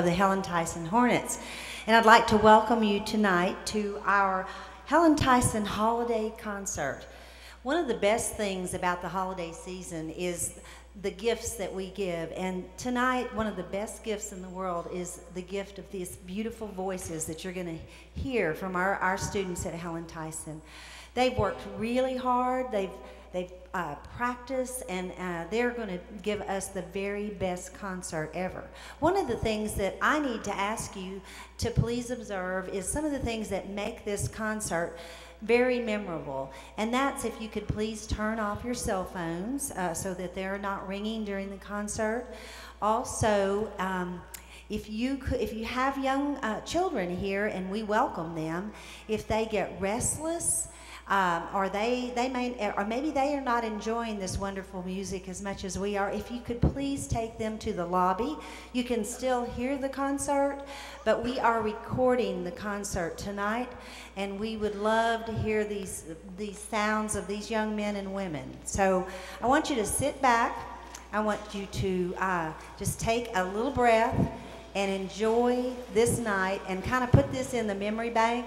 of the Helen Tyson Hornets. And I'd like to welcome you tonight to our Helen Tyson Holiday Concert. One of the best things about the holiday season is the gifts that we give. And tonight, one of the best gifts in the world is the gift of these beautiful voices that you're going to hear from our students at Helen Tyson. They've worked really hard. They've practiced, and they're going to give us the very best concert ever. One of the things that I need to ask you to please observe is some of the things that make this concert very memorable, and that's if you could please turn off your cell phones so that they're not ringing during the concert. Also, if you have young children here, and we welcome them, if they get restless, or maybe they are not enjoying this wonderful music as much as we are, if you could please take them to the lobby. You can still hear the concert, but we are recording the concert tonight, and we would love to hear these sounds of these young men and women. So I want you to sit back. I want you to just take a little breath and enjoy this night and kind of put this in the memory bank,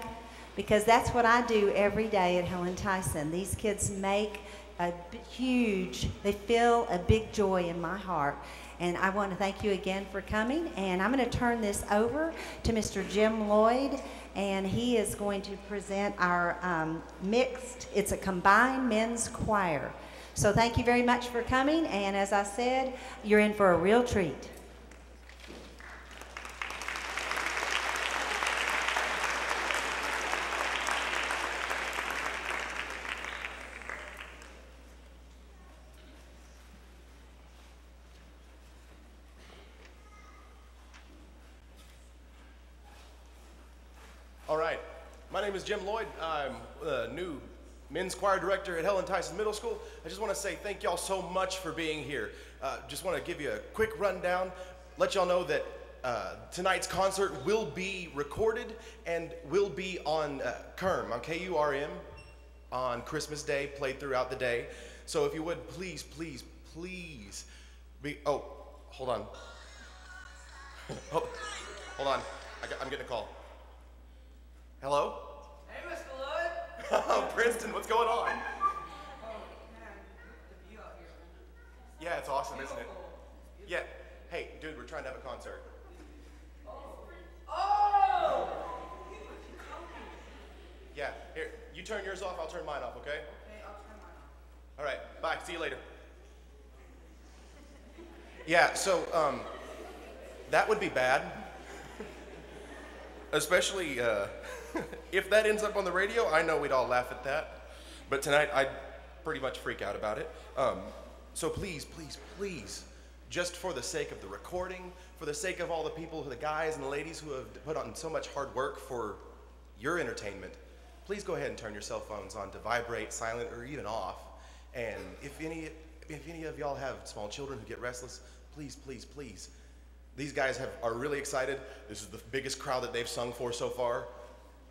because that's what I do every day at Helen Tyson. These kids make they fill a big joy in my heart. And I want to thank you again for coming. And I'm going to turn this over to Mr. Jim Lloyd, and he is going to present our it's a combined men's choir. So thank you very much for coming. And as I said, you're in for a real treat. All right, my name is Jim Lloyd. I'm the new men's choir director at Helen Tyson Middle School. I just want to say thank y'all so much for being here. Just want to give you a quick rundown, let y'all know that tonight's concert will be recorded and will be on KURM, on K-U-R-M, on Christmas Day, played throughout the day. So if you would, please, please, please be, oh, hold on. Hold on, I'm getting a call. Hello? Hey, Mr. Lloyd. Oh, Princeton, what's going on? Oh, man, the view out here. Yeah, it's awesome, isn't it? Yeah. Hey, dude, we're trying to have a concert. Oh! Yeah, here, you turn yours off, I'll turn mine off, okay? Okay, I'll turn mine off. All right, bye, see you later. Yeah, so, that would be bad. Especially, if that ends up on the radio, I know we'd all laugh at that. But tonight, I'd pretty much freak out about it. So please, please, please, just for the sake of the recording, for the sake of all the people, the guys and the ladies who have put on so much hard work for your entertainment, please go ahead and turn your cell phones on to vibrate, silent, or even off. And if any of y'all have small children who get restless, please, please, please. These guys are really excited. This is the biggest crowd that they've sung for so far.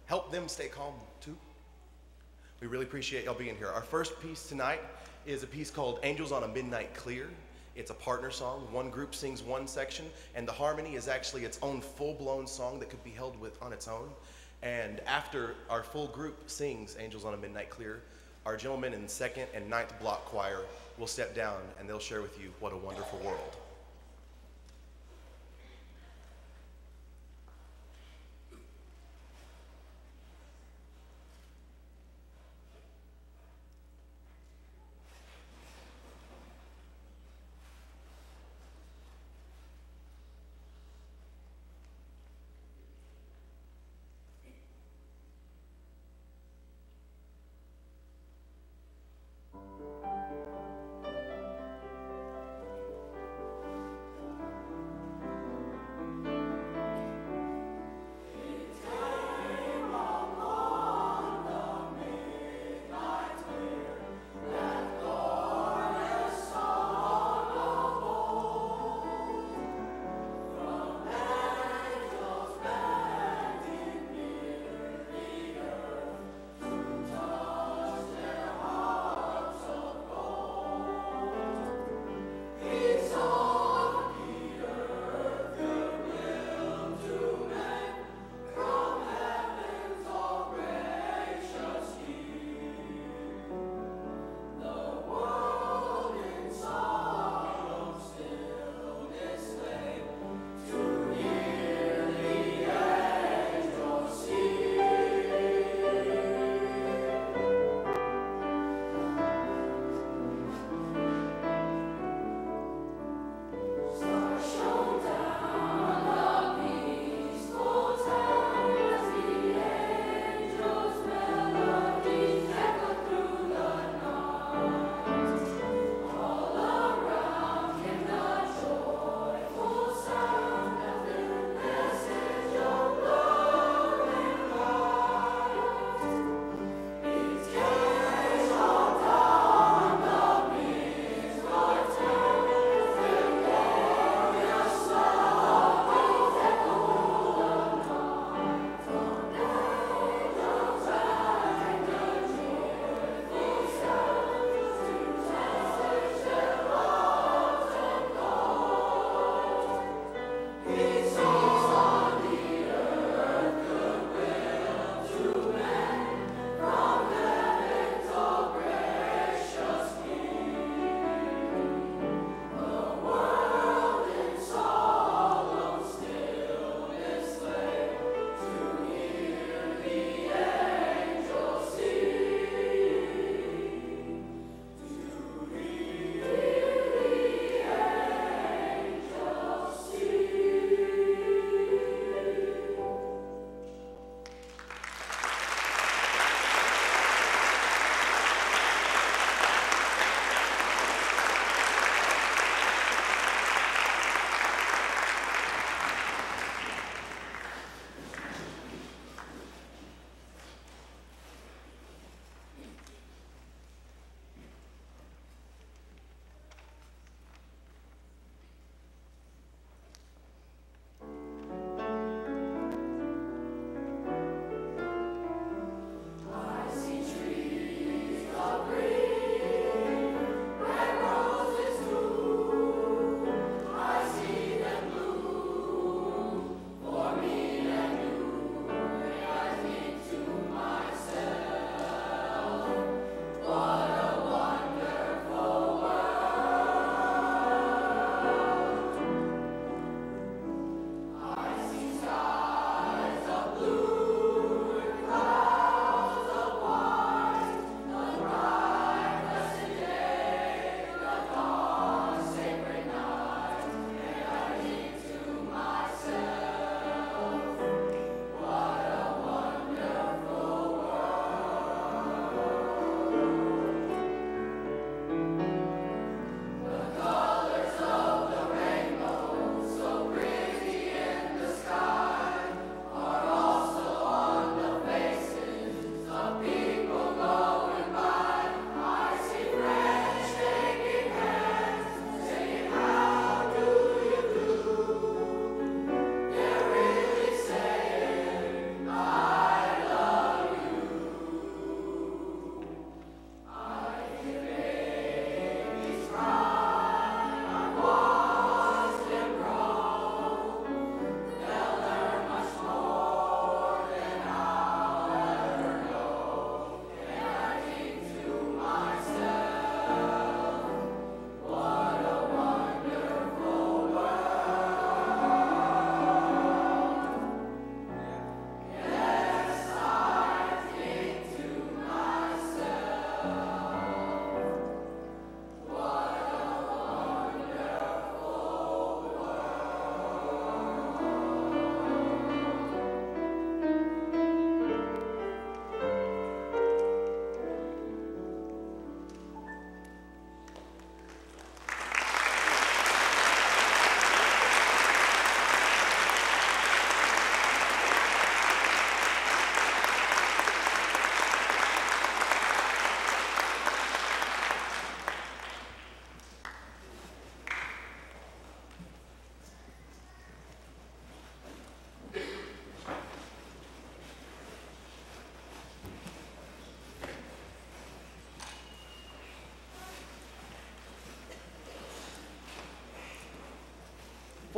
Help them stay calm, too. We really appreciate y'all being here. Our first piece tonight is a piece called Angels on a Midnight Clear. It's a partner song. One group sings one section, and the harmony is actually its own full-blown song that could be held on its own. And after our full group sings Angels on a Midnight Clear, our gentlemen in 2nd and 9th block choir will step down, and they'll share with you what a wonderful world.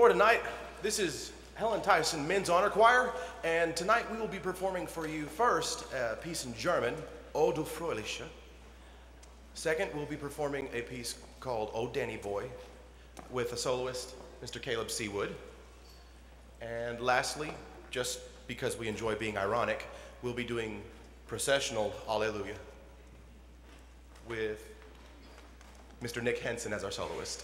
For tonight, this is Helen Tyson Men's Honor Choir, and tonight we will be performing for you first a piece in German, O du Fröhliche. Second, we'll be performing a piece called O Danny Boy with a soloist, Mr. Caleb Seawood. And lastly, just because we enjoy being ironic, we'll be doing processional Alleluia with Mr. Nick Henson as our soloist.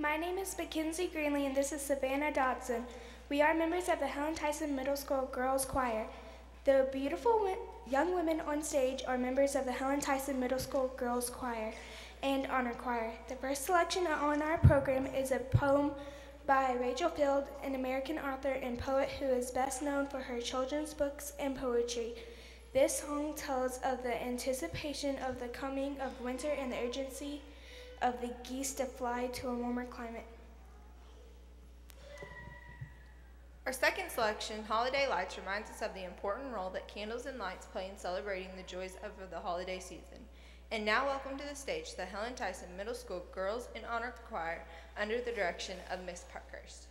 My name is Mackenzie Greenlee, and this is Savannah Dodson. We are members of the Helen Tyson Middle School Girls Choir. The beautiful young women on stage are members of the Helen Tyson Middle School Girls Choir and Honor Choir. The first selection on our program is a poem by Rachel Field, an American author and poet who is best known for her children's books and poetry. This song tells of the anticipation of the coming of winter and the urgency of the geese to fly to a warmer climate. Our second selection, Holiday Lights, reminds us of the important role that candles and lights play in celebrating the joys of the holiday season. And now welcome to the stage the Helen Tyson Middle School Girls in Honor Choir under the direction of Miss Parkhurst.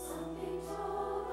Something told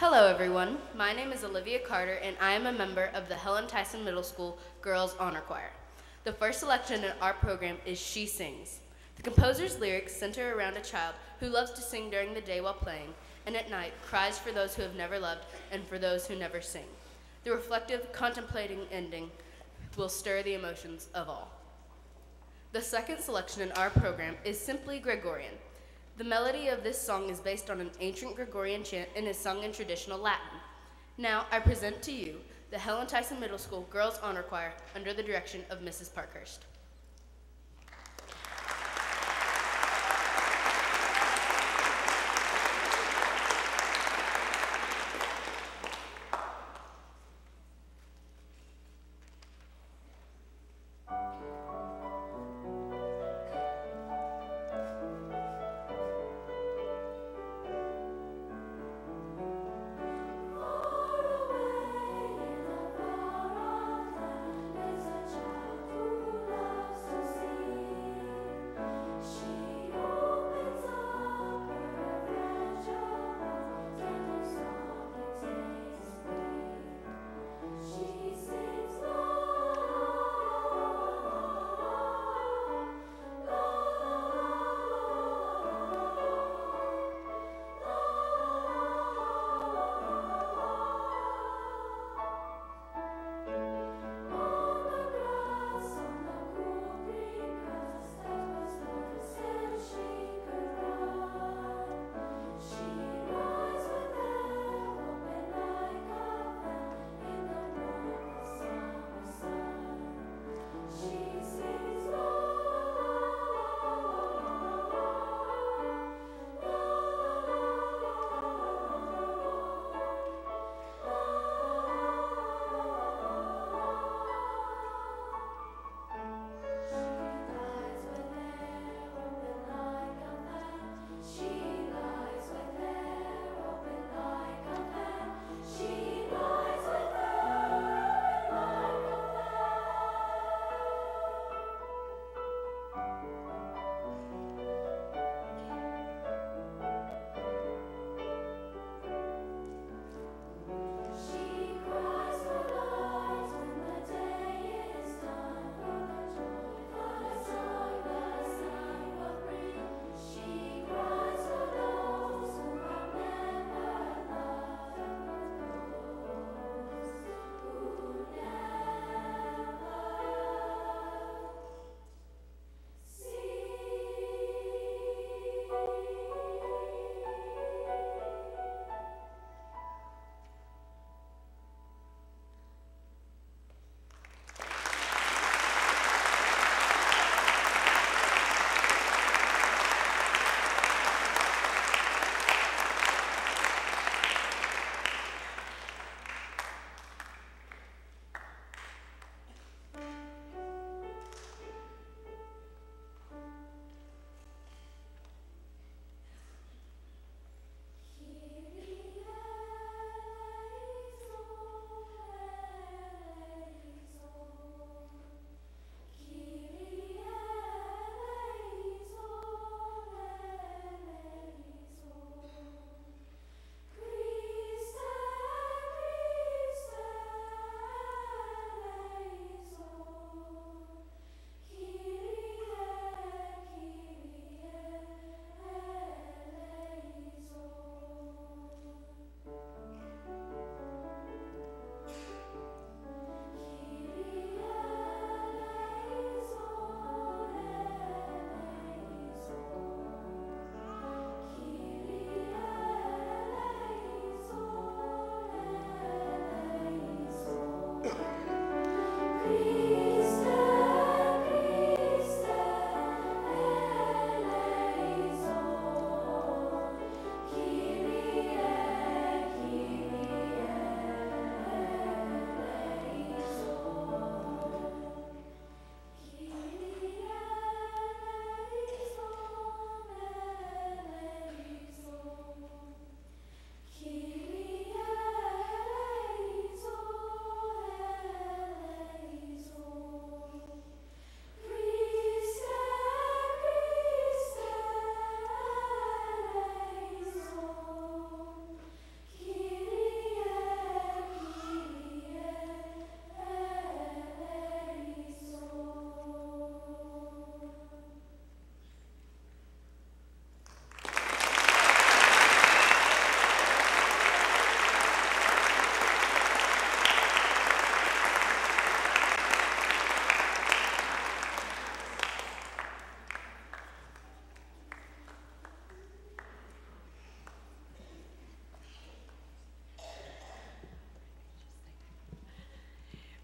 Hello everyone, my name is Olivia Carter and I am a member of the Helen Tyson Middle School Girls Honor Choir. The first selection in our program is She Sings. The composer's lyrics center around a child who loves to sing during the day while playing and at night cries for those who have never loved and for those who never sing. The reflective, contemplating ending will stir the emotions of all. The second selection in our program is simply Gregorian. The melody of this song is based on an ancient Gregorian chant and is sung in traditional Latin. Now I present to you the Helen Tyson Middle School Girls Honor Choir under the direction of Mrs. Parkhurst. Far away in a far off land, there's a child who loves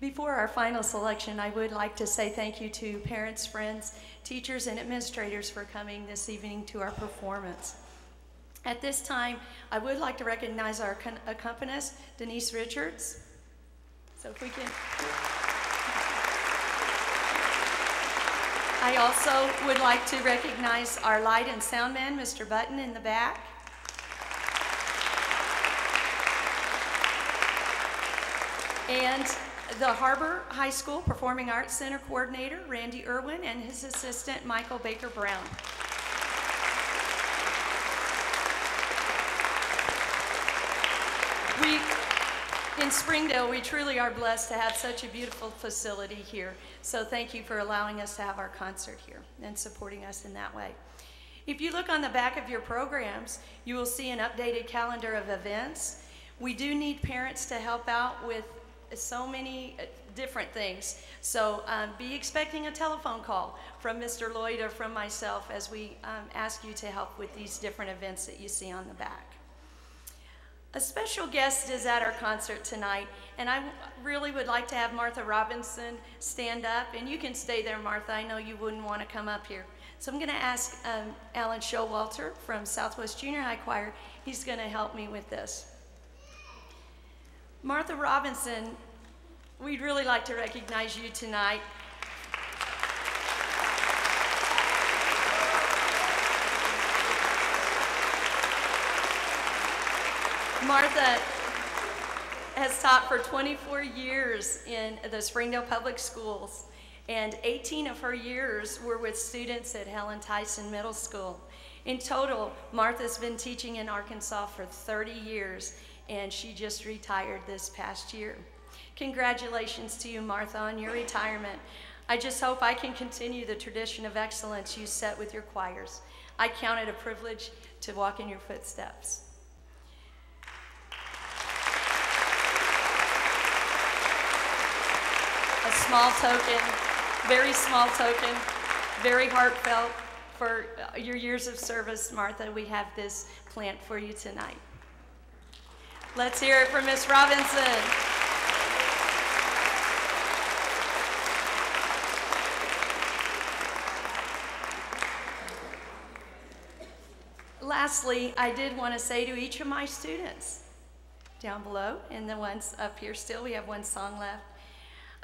Before our final selection, I would like to say thank you to parents, friends, teachers, and administrators for coming this evening to our performance. At this time, I would like to recognize our accompanist, Denise Richards. So if we can. I also would like to recognize our light and sound man, Mr. Button, in the back. And the HAR-BER High School Performing Arts Center Coordinator, Randy Irwin, and his assistant, Michael Baker Brown. In Springdale, we truly are blessed to have such a beautiful facility here. So thank you for allowing us to have our concert here and supporting us in that way. If you look on the back of your programs, you will see an updated calendar of events. We do need parents to help out with so many different things. So be expecting a telephone call from Mr. Lloyd or from myself as we ask you to help with these different events that you see on the back. A special guest is at our concert tonight, and I really would like to have Martha Robinson stand up, and you can stay there, Martha. I know you wouldn't want to come up here. So I'm going to ask Alan Showalter from Southwest Junior High Choir. He's going to help me with this. Martha Robinson, we'd really like to recognize you tonight. Martha has taught for 24 years in the Springdale Public Schools, and 18 of her years were with students at Helen Tyson Middle School. In total, Martha's been teaching in Arkansas for 30 years, and she just retired this past year. Congratulations to you, Martha, on your retirement. I just hope I can continue the tradition of excellence you set with your choirs. I count it a privilege to walk in your footsteps. A small token, very small token, very heartfelt for your years of service, Martha. We have this plant for you tonight. Let's hear it for Miss Robinson. Lastly, I did want to say to each of my students down below and the ones up here still, we have one song left.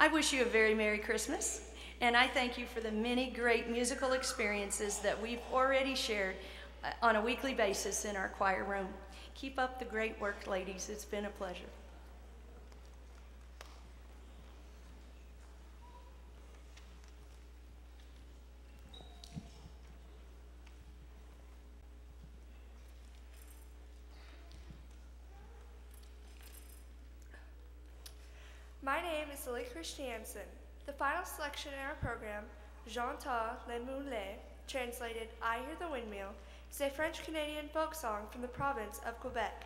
I wish you a very Merry Christmas, and I thank you for the many great musical experiences that we've already shared on a weekly basis in our choir room. Keep up the great work, ladies. It's been a pleasure. My name is Lily Christiansen. The final selection in our program, J'entends le moulin, translated I Hear the Windmill, is a French-Canadian folk song from the province of Quebec.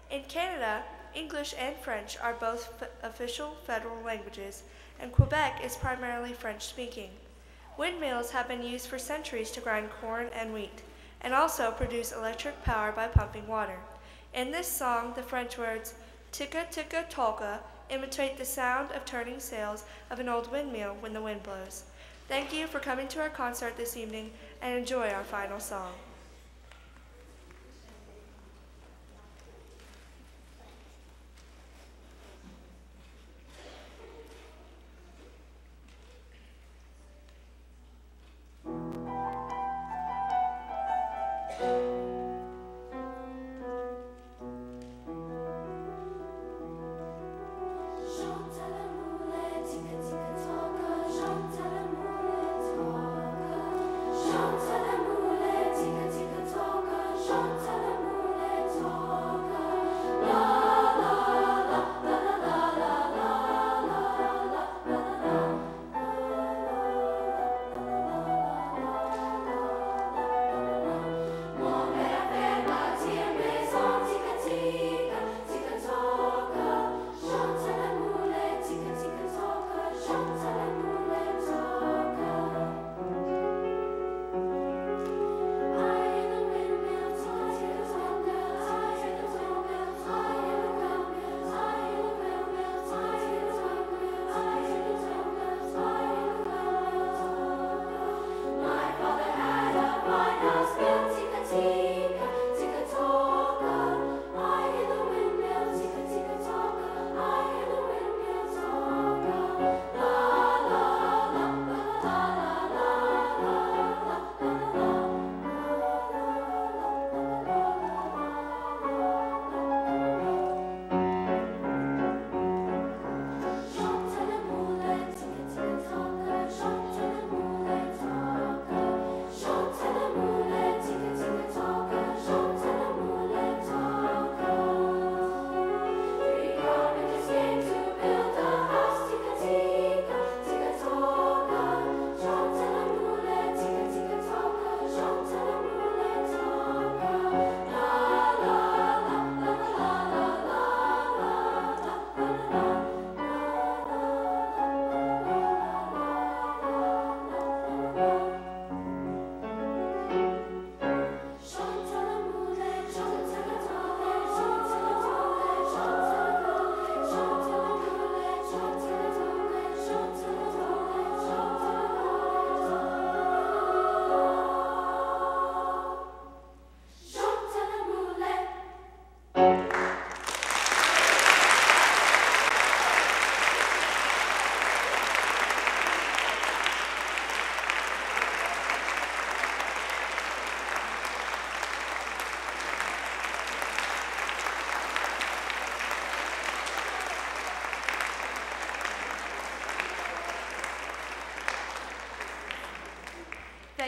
In Canada, English and French are both official federal languages, and Quebec is primarily French-speaking. Windmills have been used for centuries to grind corn and wheat, and also produce electric power by pumping water. In this song, the French words ticka ticka tolka imitate the sound of turning sails of an old windmill when the wind blows. Thank you for coming to our concert this evening, and enjoy our final song. Mon père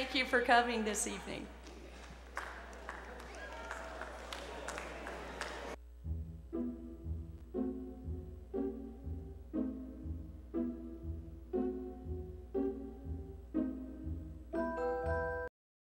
thank you for coming this evening.